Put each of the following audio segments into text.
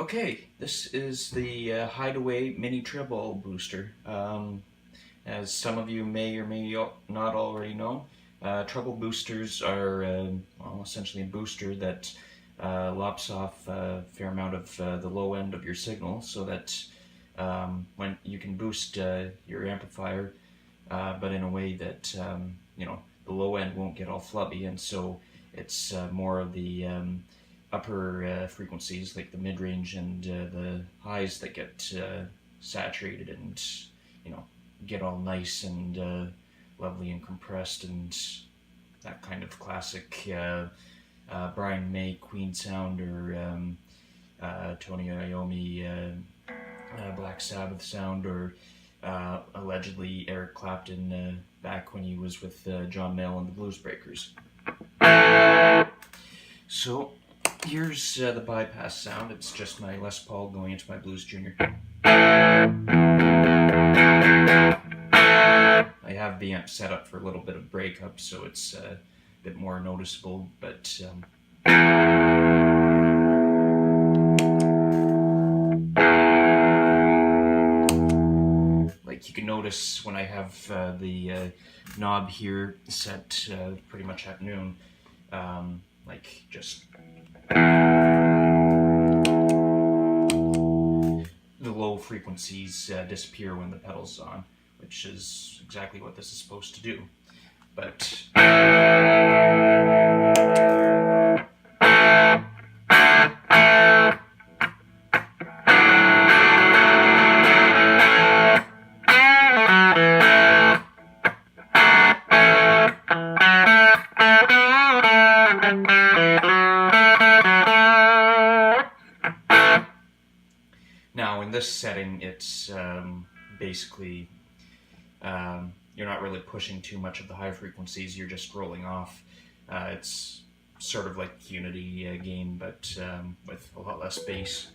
Okay, this is the Hideaway mini treble booster. As some of you may or may not already know, treble boosters are well, essentially a booster that lops off a fair amount of the low end of your signal, so that when you can boost your amplifier, but in a way that the low end won't get all flubby, and so it's more of the upper frequencies like the mid-range and the highs that get saturated and get all nice and lovely and compressed, and that kind of classic Brian May Queen sound, or Tony Iommi Black Sabbath sound, or allegedly Eric Clapton back when he was with John Mayall and the Blues Breakers. So here's the bypass sound. It's just my Les Paul going into my Blues Junior. I have the amp set up for a little bit of breakup, so it's a bit more noticeable, but like you can notice when I have the knob here set pretty much at noon, like just the low frequencies disappear when the pedal's on, which is exactly what this is supposed to do. But now in this setting, it's basically you're not really pushing too much of the high frequencies, you're just rolling off. It's sort of like Unity gain, but with a lot less bass.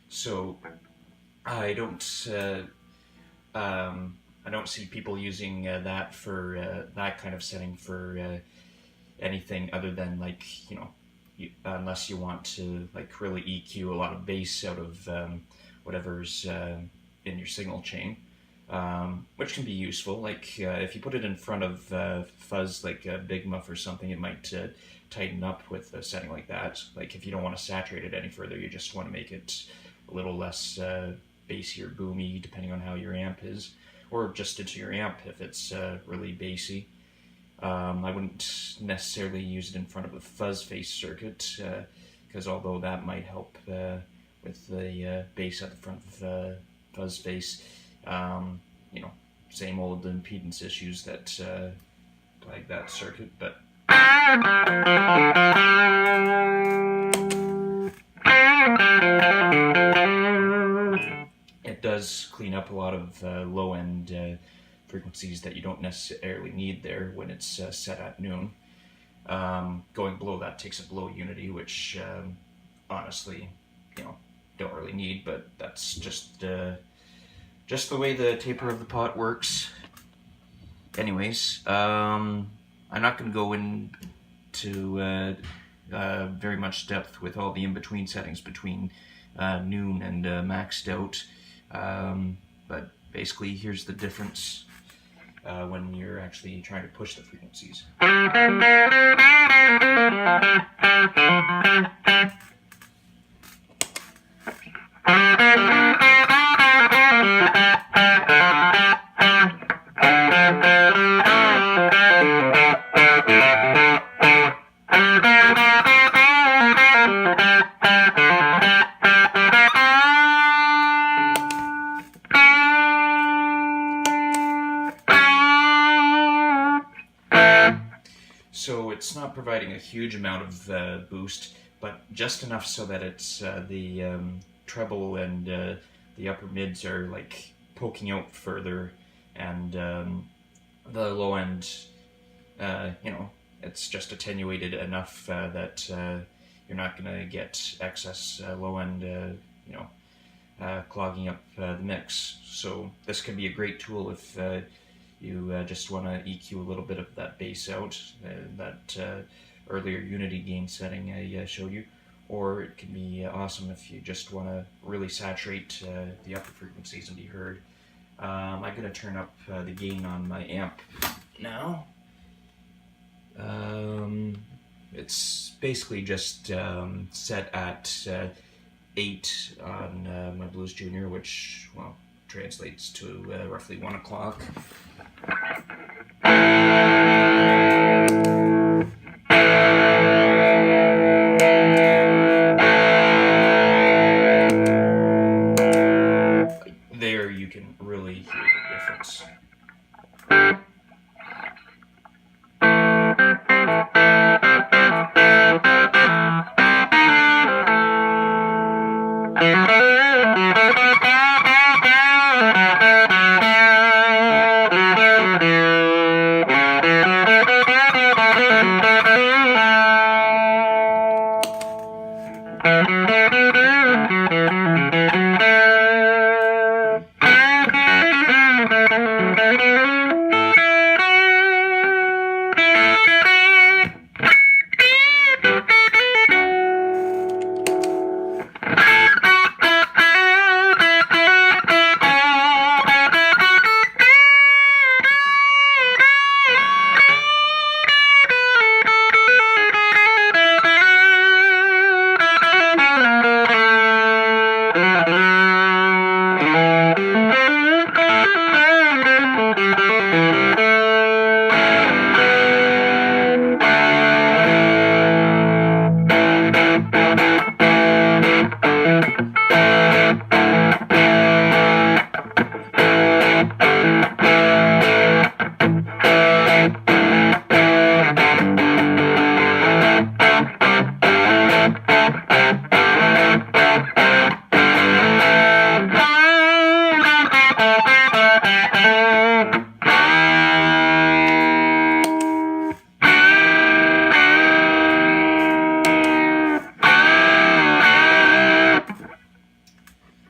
So I don't see people using that for that kind of setting for anything other than, like, unless you want to like really EQ a lot of bass out of whatever's in your signal chain, which can be useful. Like if you put it in front of fuzz, like a big muff or something, it might tighten up with a setting like that. Like if you don't want to saturate it any further, you just want to make it a little less bassy or boomy, depending on how your amp is, or just into your amp if it's really bassy. I wouldn't necessarily use it in front of a fuzz face circuit, because although that might help with the bass at the front of fuzz face, same old impedance issues that plague that circuit. But it does clean up a lot of low-end frequencies that you don't necessarily need there when it's set at noon. Going below that takes up low unity, which honestly, don't really need, but that's just the way the taper of the pot works. Anyways, I'm not going to go into very much depth with all the in-between settings between noon and maxed out, but basically here's the difference when you're actually trying to push the frequencies. So it's not providing a huge amount of boost, but just enough so that it's the treble and the upper mids are like poking out further, and the low end, it's just attenuated enough that you're not going to get excess low end, clogging up the mix. So this can be a great tool if you just want to EQ a little bit of that bass out, that earlier Unity gain setting I showed you. Or it can be awesome if you just want to really saturate the upper frequencies and be heard. I'm going to turn up the gain on my amp now. It's basically just set at 8 on my Blues Junior, which, well, translates to roughly 1 o'clock. There you can really hear the difference.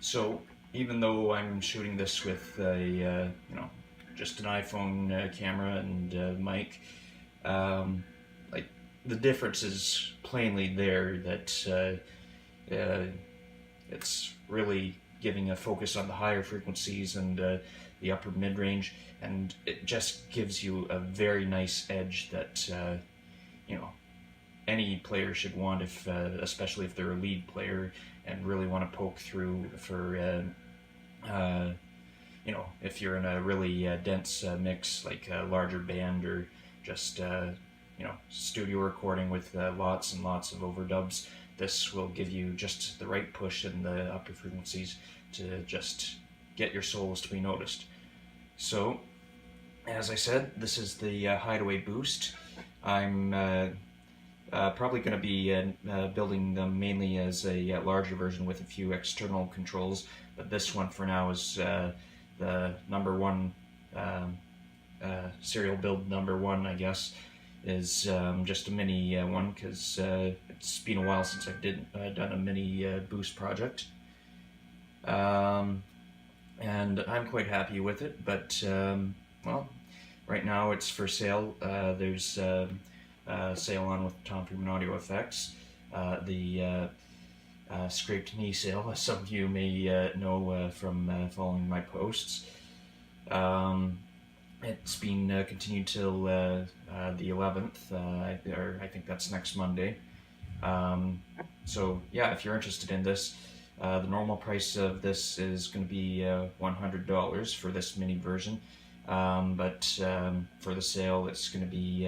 So even though I'm shooting this with a just an iPhone camera and mic, like the difference is plainly there. That it's really giving a focus on the higher frequencies and the upper mid-range, and it just gives you a very nice edge that any player should want, if especially if they're a lead player and really want to poke through for if you're in a really dense mix, like a larger band, or just studio recording with lots and lots of overdubs. This will give you just the right push in the upper frequencies to just get your solos to be noticed. So, as I said, this is the Hideaway Boost. I'm probably going to be building them mainly as a larger version with a few external controls, but this one for now is the number one, serial build number one, I guess, is just a mini one, because it's been a while since I've done a mini boost project. And I'm quite happy with it, but well, right now it's for sale. There's sale on with Tom Freeman Audio Effects, the scraped knee sale, as some of you may know from following my posts. It's been continued till the 11th, or I think that's next Monday. So yeah, if you're interested in this, the normal price of this is going to be $100 for this mini version. But for the sale it's going to be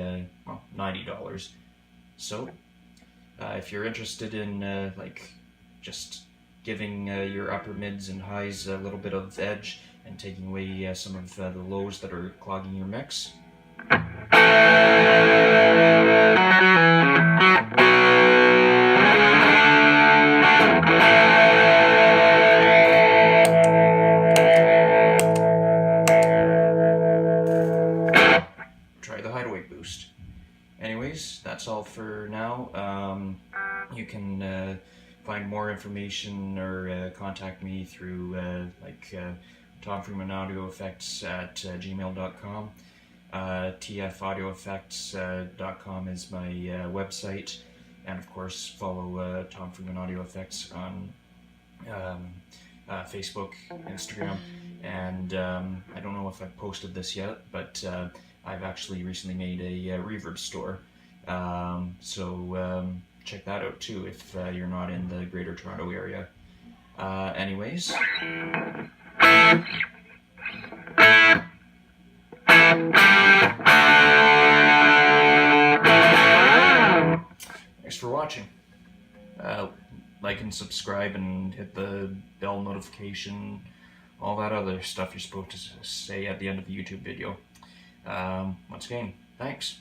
well, $90. So if you're interested in like just giving your upper mids and highs a little bit of edge and taking away some of the lows that are clogging your mix, try the Hideaway Boost. Anyways, that's all for now. You can find more information or contact me through tomfreemanaudioeffects@gmail.com. tfaudioeffects.com is my website, and of course follow Tom Freeman Audio Effects on Facebook, Instagram, and I don't know if I've posted this yet, but I've actually recently made a reverb store, so check that out too if you're not in the Greater Toronto area. Anyways. Thanks for watching. Like and subscribe and hit the bell notification, all that other stuff you're supposed to say at the end of a YouTube video. Once again, thanks.